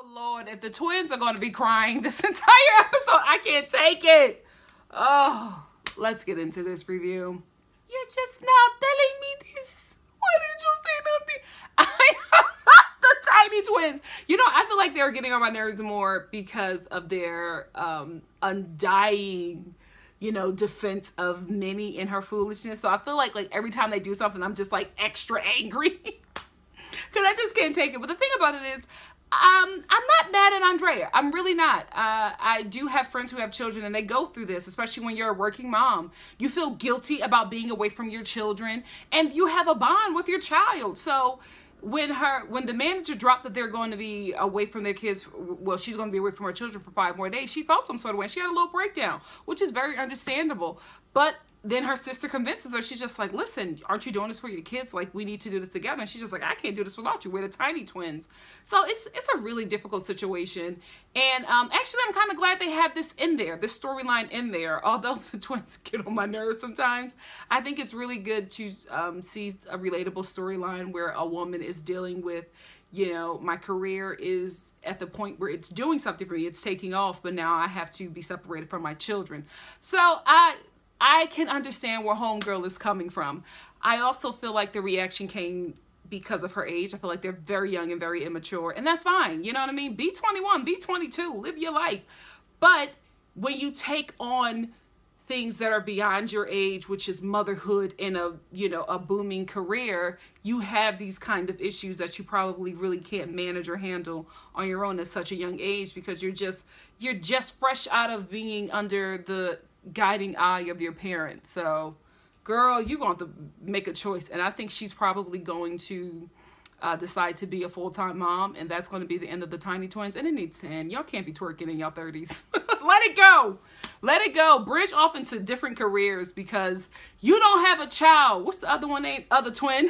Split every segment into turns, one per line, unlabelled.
Oh, Lord, if the twins are going to be crying this entire episode, I can't take it. Oh, let's get into this review. You're just now telling me this. Why did you say nothing? I love the tiny twins. You know, I feel like they're getting on my nerves more because of their undying, you know, defense of Minnie and her foolishness. So I feel like every time they do something, I'm just like extra angry because I just can't take it. But the thing about it is, I'm not mad at Andrea. I'm really not. I do have friends who have children and they go through this, especially when you're a working mom. You feel guilty about being away from your children and you have a bond with your child. So when the manager dropped that they're going to be away from their kids, well, she's going to be away from her children for 5 more days, she felt some sort of way. She had a little breakdown, which is very understandable. But then her sister convinces her, she's just like, listen, aren't you doing this for your kids? Like, we need to do this together. And she's just like, I can't do this without you. We're the tiny twins. So it's a really difficult situation. And actually, I'm kind of glad they have this in there, this storyline in there. Although the twins get on my nerves sometimes, I think it's really good to see a relatable storyline where a woman is dealing with, you know, my career is at the point where it's doing something for me. It's taking off, but now I have to be separated from my children. So I can understand where Homegirl is coming from. I also feel like the reaction came because of her age. I feel like they're very young and very immature, and that's fine. You know what I mean? Be 21, be 22, live your life. But when you take on things that are beyond your age, which is motherhood and a booming career, you have these kind of issues that you probably really can't manage or handle on your own at such a young age, because you're just fresh out of being under the guiding eye of your parents. So girl, you're going to make a choice, and I think she's probably going to decide to be a full-time mom, and that's going to be the end of the tiny twins. And it needs to end. Y'all can't be twerking in y'all 30s. Let it go. Let it go. Bridge off into different careers because you don't have a child. What's the other one name? Other twin.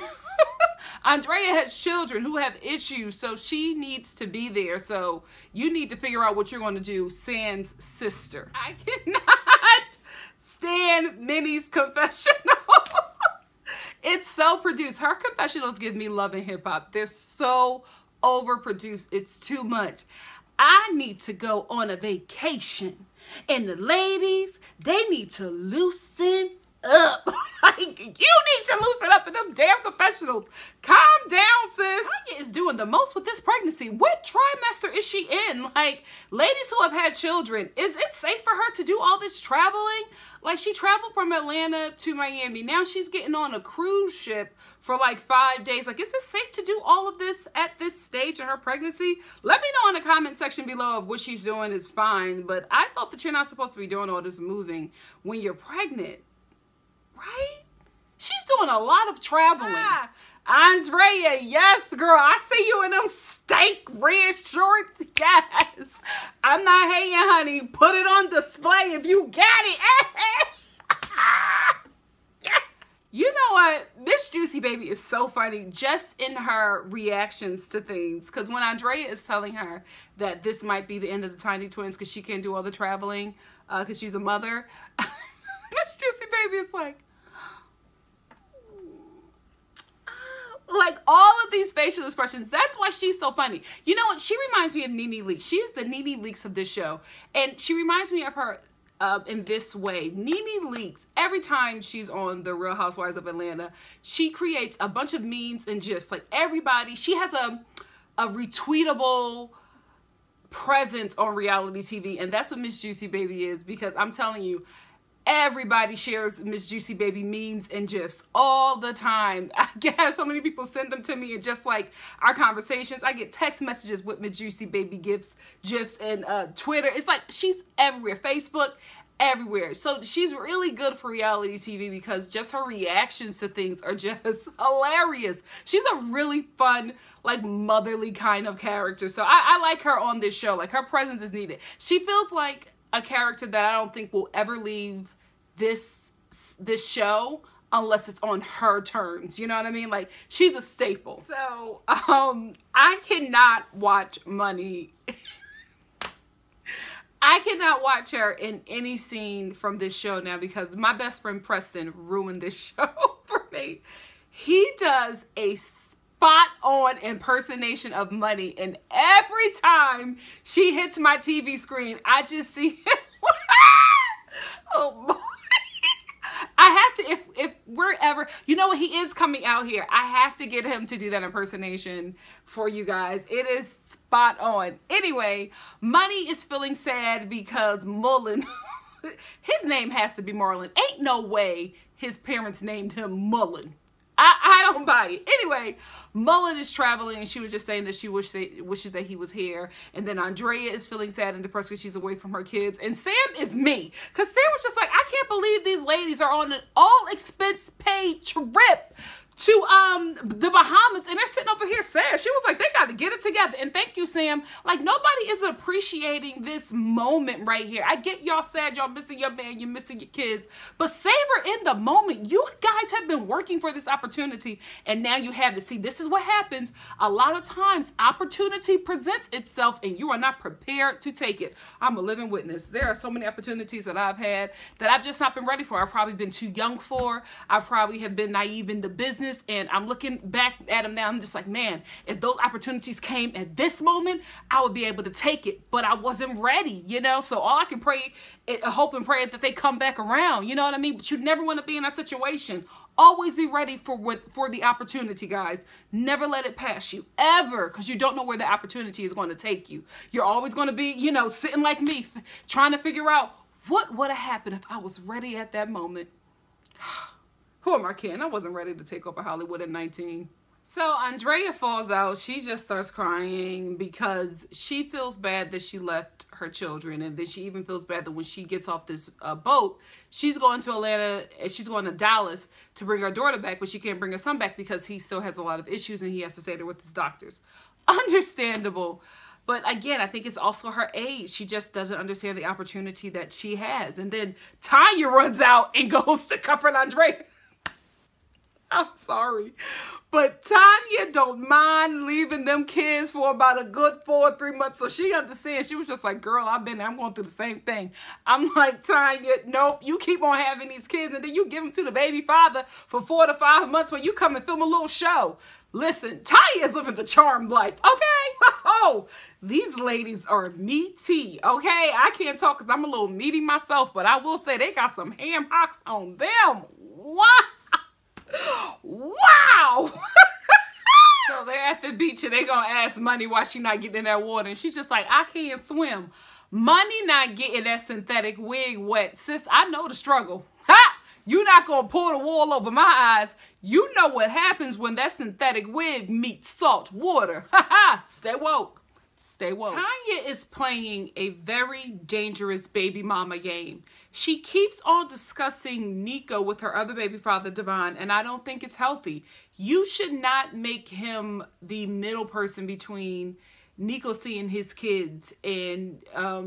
Andrea has children who have issues, so she needs to be there. So you need to figure out what you're going to do, sans sister. I cannot stand Minnie's confessionals. It's so produced. Her confessionals give me Love and Hip Hop. They're so overproduced. It's too much. I need to go on a vacation, and the ladies, they need to loosen up. Like, you need to loosen up in them damn confessionals. Calm down, sis. Tanya is doing the most with this pregnancy. What trimester is she in? Like, ladies who have had children, is it safe for her to do all this traveling? Like, she traveled from Atlanta to Miami. Now she's getting on a cruise ship for like 5 days. Like, is it safe to do all of this at this stage of her pregnancy? Let me know in the comment section below if what she's doing is fine. But I thought that you're not supposed to be doing all this moving when you're pregnant. Right? She's doing a lot of traveling. Andrea, yes, girl. I see you in them steak red shorts. Yes. I'm not hating, honey. Put it on display if you got it. You know what? Miss Juicy Baby is so funny just in her reactions to things. Because when Andrea is telling her that this might be the end of the tiny twins because she can't do all the traveling because she's a mother, Miss Juicy Baby is like all of these facial expressions. That's why she's so funny. You know what? She reminds me of Nene Leakes. She is the Nene Leakes of this show. And she reminds me of her in this way. Nene Leakes, every time she's on The Real Housewives of Atlanta, she creates a bunch of memes and GIFs. Like, everybody, she has a retweetable presence on reality TV. And that's what Miss Juicy Baby is, because I'm telling you, everybody shares Miss Juicy Baby memes and GIFs all the time. I get so many people send them to me, and just like our conversations, I get text messages with Miss Juicy Baby GIFs, and Twitter. It's like she's everywhere. Facebook, everywhere. So she's really good for reality TV because just her reactions to things are just hilarious. She's a really fun, like, motherly kind of character. So I like her on this show. Like, her presence is needed. She feels like a character that I don't think will ever leave this show unless it's on her terms. You know what I mean? Like, she's a staple. So I cannot watch Monie. I cannot watch her in any scene from this show now because my best friend Preston ruined this show for me. He does a spot on impersonation of Monie. And every time she hits my TV screen, I just see oh boy. I have to, if we're ever, you know what, he is coming out here. I have to get him to do that impersonation for you guys. It is spot on. Anyway, Monie is feeling sad because Mullen, his name has to be Marlon. Ain't no way his parents named him Mullen. I don't buy it. Anyway, Mullen is traveling, and she was just saying that she wishes that he was here. And then Andrea is feeling sad and depressed because she's away from her kids. And Sam is me. Because Sam was just like, I can't believe these ladies are on an all-expense-paid trip to the Bahamas, and they're sitting over here sad. She was like, they got to get it together. And thank you, Sam. Like, nobody is appreciating this moment right here. I get y'all sad, y'all missing your man, you're missing your kids, but savor in the moment. You guys have been working for this opportunity, and now you have it. See, this is what happens. A lot of times, opportunity presents itself, and you are not prepared to take it. I'm a living witness. There are so many opportunities that I've had that I've just not been ready for. I've probably been too young for. I probably have been naive in the business. And I'm looking back at them now. I'm just like, man, if those opportunities came at this moment, I would be able to take it. But I wasn't ready, you know? So all I can pray, hope and pray that they come back around. You know what I mean? But you never want to be in that situation. Always be ready for the opportunity, guys. Never let it pass you, ever, because you don't know where the opportunity is going to take you. You're always going to be, you know, sitting like me, trying to figure out what would have happened if I was ready at that moment. Who am I kidding? I wasn't ready to take over Hollywood at 19. So Andrea falls out. She just starts crying because she feels bad that she left her children. And then she even feels bad that when she gets off this boat, she's going to Atlanta, she's going to Dallas to bring her daughter back, but she can't bring her son back because he still has a lot of issues and he has to stay there with his doctors. Understandable. But again, I think it's also her age. She just doesn't understand the opportunity that she has. And then Tanya runs out and goes to comfort Andrea. I'm sorry, but Tanya don't mind leaving them kids for about a good 4 or 3 months. So she understands. She was just like, girl, I'm going through the same thing. I'm like, Tanya, nope, you keep on having these kids and then you give them to the baby father for 4 to 5 months when you come and film a little show. Listen, Tanya is living the charmed life, okay? Oh, these ladies are meaty, okay? I can't talk because I'm a little meaty myself, but I will say they got some ham hocks on them. What? Wow. So they're at the beach and they gonna ask Monie why she not getting in that water, and she's just like, I can't swim. Monie not getting that synthetic wig wet. Sis, I know the struggle. Ha! You not gonna pull the wool over my eyes. You know what happens when that synthetic wig meets salt water. Ha ha! Stay woke. Stay woke. Tanya is playing a very dangerous baby mama game. She keeps on discussing Nico with her other baby father, Devon, and I don't think it's healthy. You should not make him the middle person between Nico seeing his kids and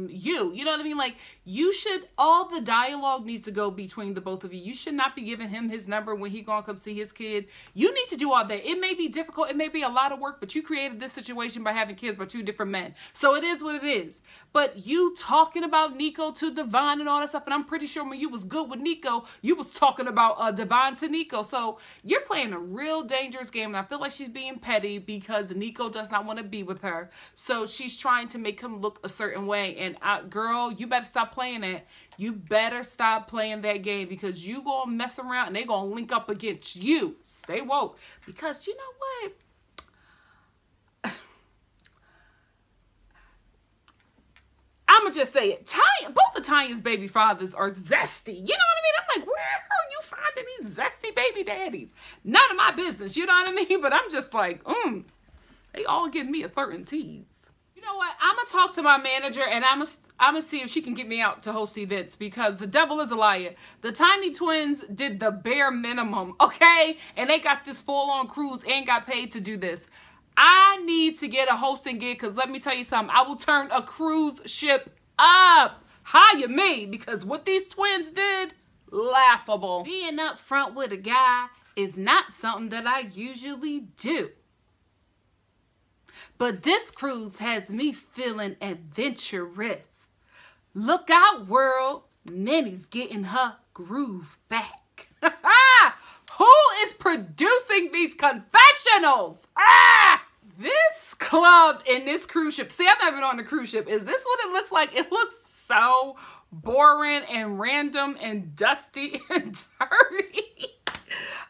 you know what I mean? Like, you should, all the dialogue needs to go between the both of you. You should not be giving him his number when he gonna come see his kid. You need to do all that. It may be difficult, it may be a lot of work, but you created this situation by having kids by 2 different men. So it is what it is. But you talking about Nico to Devon and all that stuff, and I'm pretty sure when you was good with Nico, you was talking about Devon to Nico. So you're playing a real dangerous game, and I feel like she's being petty because Nico does not want to be with her. So she's trying to make him look a certain way. And girl, you better stop playing that. You better stop playing that game because you gonna mess around and they gonna link up against you. Stay woke. Because you know what? I'ma just say it. Both of Tanya's baby fathers are zesty. You know what I mean? I'm like, where are you finding these zesty baby daddies? None of my business. You know what I mean? But I'm just like, they all give me a certain tease. You know what? I'm going to talk to my manager and I'm gonna see if she can get me out to host events because the devil is a liar. The Tiny Twins did the bare minimum, okay? And they got this full-on cruise and got paid to do this. I need to get a hosting gig because let me tell you something. I will turn a cruise ship up. Hire me because what these twins did, laughable. Being up front with a guy is not something that I usually do. But this cruise has me feeling adventurous. Look out, world. Minnie's getting her groove back. Who is producing these confessionals? Ah! This club in this cruise ship, see, I've never been on a cruise ship. Is this what it looks like? It looks so boring and random and dusty and dirty.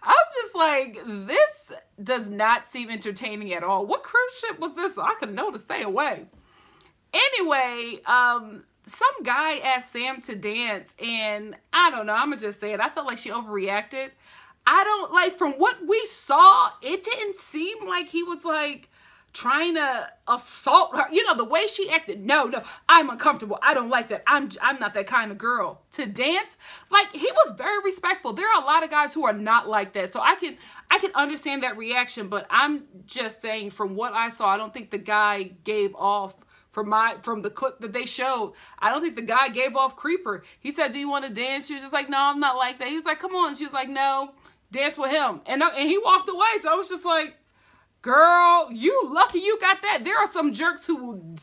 I'm just like, this does not seem entertaining at all. What cruise ship was this? I could know to stay away. Anyway, some guy asked Sam to dance, and I don't know, I'm gonna just say it. I felt like she overreacted. I don't, like, from what we saw, it didn't seem like he was like trying to assault her. You know, the way she acted. No, I'm uncomfortable. I don't like that. I'm not that kind of girl. To dance, like, he was very respectful. There are a lot of guys who are not like that. So I can understand that reaction, but I'm just saying from what I saw, I don't think the guy gave off from the clip that they showed. I don't think the guy gave off creeper. He said, "Do you want to dance?" She was just like, "No, I'm not like that." He was like, "Come on." She was like, "No, dance with him." And he walked away. So I was just like, girl, you lucky you got that. There are some jerks who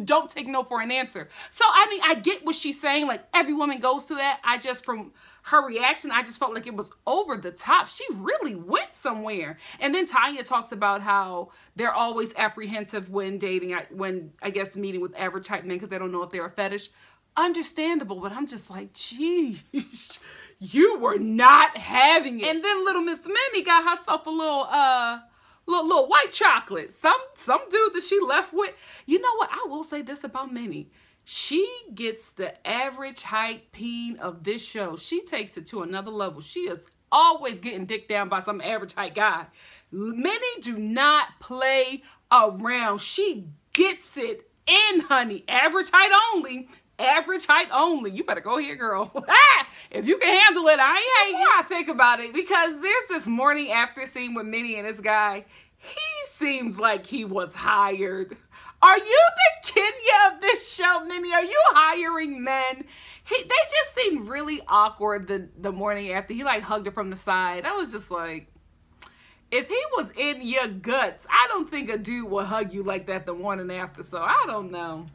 don't take no for an answer. So, I mean, I get what she's saying. Like, every woman goes through that. From her reaction, I just felt like it was over the top. She really went somewhere. And then Tanya talks about how they're always apprehensive when dating, I guess, meeting with average type men because they don't know if they're a fetish. Understandable, but I'm just like, geez, you were not having it. And then little Miss Minnie got herself a little white chocolate. Some dude that she left with. You know what? I will say this about Minnie. She gets the average height peen of this show. She takes it to another level. She is always getting dicked down by some average height guy. Minnie do not play around. She gets it in, honey. Average height only. Average height only. You better go here, girl. If you can handle it, I ain't hating. I think about it because there's this morning after scene with Minnie and this guy. He seems like he was hired. Are you the Kenya of this show, Minnie? Are you hiring men? They just seemed really awkward the morning after. He like hugged her from the side. I was just like, if he was in your guts, I don't think a dude would hug you like that the morning after. So I don't know.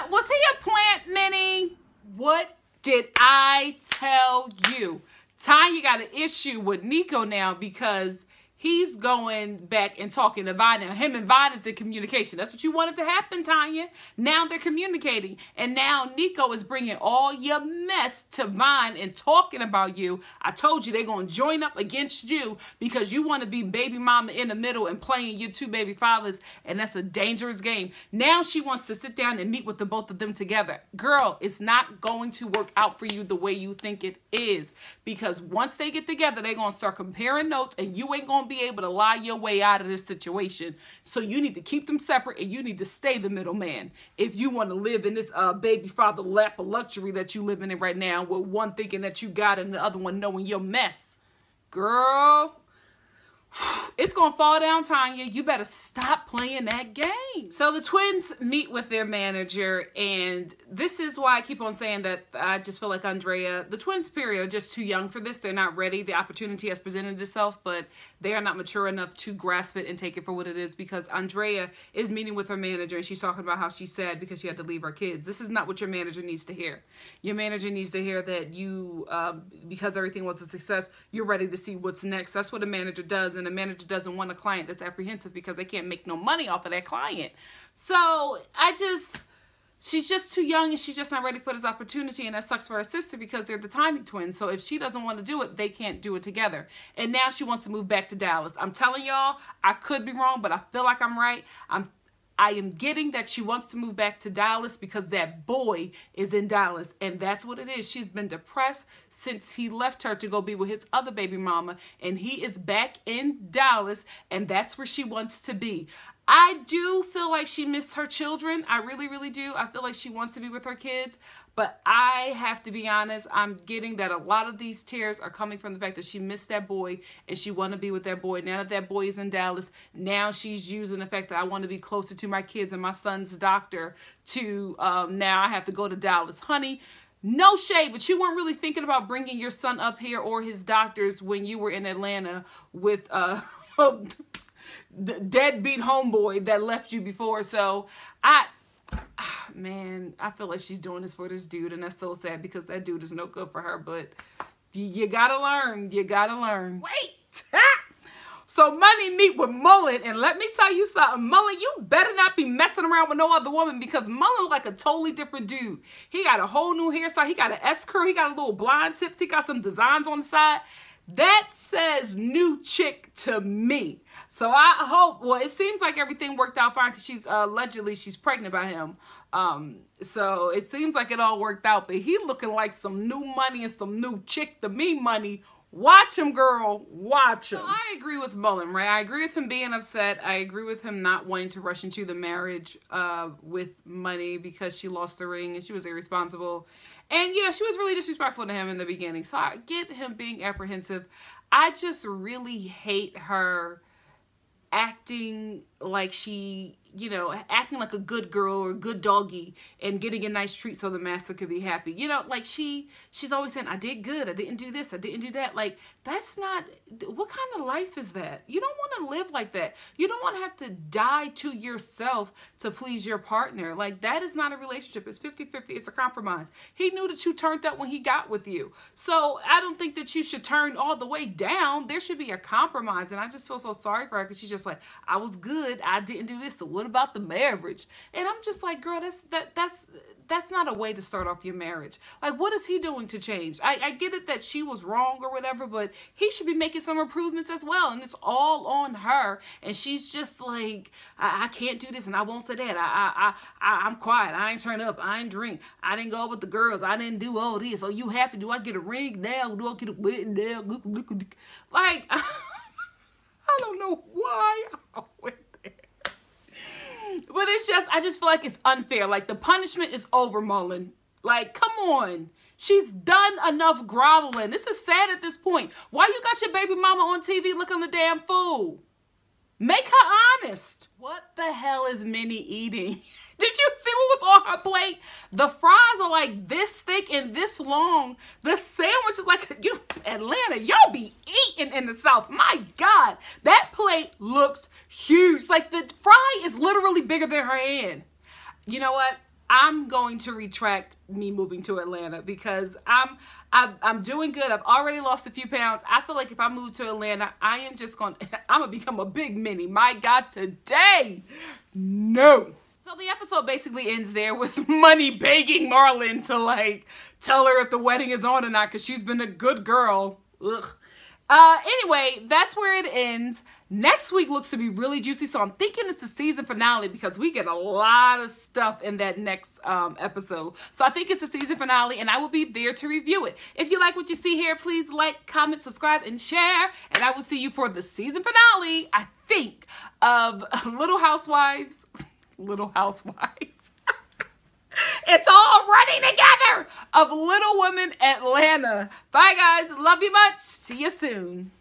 Was he a plant, Minnie? What did I tell you? Tanya got an issue with Nico now because he's going back and talking to Vine. Now, him and Vine is in communication. That's what you wanted to happen, Tanya. Now they're communicating. And now Nico is bringing all your mess to Vine and talking about you. I told you they're going to join up against you because you want to be baby mama in the middle and playing your two baby fathers. And that's a dangerous game. Now she wants to sit down and meet with the both of them together. Girl, it's not going to work out for you the way you think it is. Because once they get together, they're going to start comparing notes and you ain't going to be able to lie your way out of this situation. So you need to keep them separate and you need to stay the middleman if you want to live in this baby father lap of luxury that you living in right now with one thinking that you got and the other one knowing your mess. Girl, it's gonna fall down, Tanya. You better stop playing that game. So the twins meet with their manager, and this is why I keep on saying that I just feel like Andrea, the twins period, are just too young for this. They're not ready. The opportunity has presented itself, but they are not mature enough to grasp it and take it for what it is, because Andrea is meeting with her manager and she's talking about how she's sad because she had to leave her kids. This is not what your manager needs to hear. Your manager needs to hear that you, because everything was a success, you're ready to see what's next. That's what a manager does. And a manager doesn't want a client that's apprehensive because they can't make no money off of that client. So she's just too young and she's just not ready for this opportunity, and that sucks for her sister because they're the tiny twins. So if she doesn't want to do it, they can't do it together. And now she wants to move back to Dallas. I'm telling y'all, I could be wrong, but I feel like I'm right. I am getting that she wants to move back to Dallas because that boy is in Dallas, and that's what it is. She's been depressed since he left her to go be with his other baby mama, and he is back in Dallas, and that's where she wants to be. I do feel like she missed her children. I really, really do. I feel like she wants to be with her kids. But I have to be honest, I'm getting that a lot of these tears are coming from the fact that she missed that boy and she want to be with that boy. Now that that boy is in Dallas, now she's using the fact that I want to be closer to my kids and my son's doctor to now I have to go to Dallas. Honey, no shade, but you weren't really thinking about bringing your son up here or his doctors when you were in Atlanta with the deadbeat homeboy that left you before. So man, I feel like she's doing this for this dude, and that's so sad because that dude is no good for her. But you gotta learn. You gotta learn. Wait, So Monie meet with Mullen, and let me tell you something, Mullen, you better not be messing around with no other woman, because Mullen like a totally different dude. He got a whole new hairstyle. He got an S-curl. He got a little blonde tips. He got some designs on the side. That says new chick to me. So I hope, well, it seems like everything worked out fine, because she's allegedly she's pregnant by him. So it seems like it all worked out, but he looking like some new money and some new chick to me, Money. Watch him, girl. Watch him. So I agree with Mullen, right? I agree with him being upset. I agree with him not wanting to rush into the marriage with Monie because she lost the ring and she was irresponsible. And, you know, she was really disrespectful to him in the beginning. So I get him being apprehensive. I just really hate her acting like she, you know, acting like a good girl or a good doggy and getting a nice treat so the master could be happy. You know, like she's always saying, I did good, I didn't do this, I didn't do that. Like, that's not, what kind of life is that? You don't want to live like that. You don't want to have to die to yourself to please your partner. Like, that is not a relationship. It's 50-50. It's a compromise. He knew that you turned up when he got with you. So I don't think that you should turn all the way down. There should be a compromise. And I just feel so sorry for her, because she's just like, I was good, I didn't do this, so what about the marriage? And I'm just like, girl, that's not a way to start off your marriage. Like, what is he doing to change? I get it that she was wrong or whatever, but he should be making some improvements as well, and it's all on her. And she's just like, I can't do this, and I won't say that. I'm quiet. I ain't turn up. I ain't drink. I didn't go out with the girls. I didn't do all this. Are you happy? Do I get a ring now? Do I get a wedding now? Like, I don't know why I went there. But it's just, I just feel like it's unfair. Like, the punishment is over, Mullen. Like, come on. She's done enough groveling. This is sad at this point. Why you got your baby mama on TV looking the damn fool? Make her honest. What the hell is Minnie eating? Did you see what was on her plate? The fries are like this thick and this long. The sandwich is like, you, Atlanta, y'all be eating in the South. My God, that plate looks huge. Like, the fry is literally bigger than her hand. You know what? I'm going to retract me moving to Atlanta, because I'm doing good. I've already lost a few pounds. I feel like if I move to Atlanta, I'm gonna become a big Minnie. My God, today, no. So the episode basically ends there with Monie begging Marlon to, like, tell her if the wedding is on or not, because she's been a good girl. Ugh. Anyway, that's where it ends. Next week looks to be really juicy, so I'm thinking it's the season finale, because we get a lot of stuff in that next episode. So I think it's the season finale, and I will be there to review it. If you like what you see here, please like, comment, subscribe, and share. And I will see you for the season finale, I think, of Little Housewives. Little Housewives. It's all running together, of Little Women Atlanta. Bye, guys. Love you much. See you soon.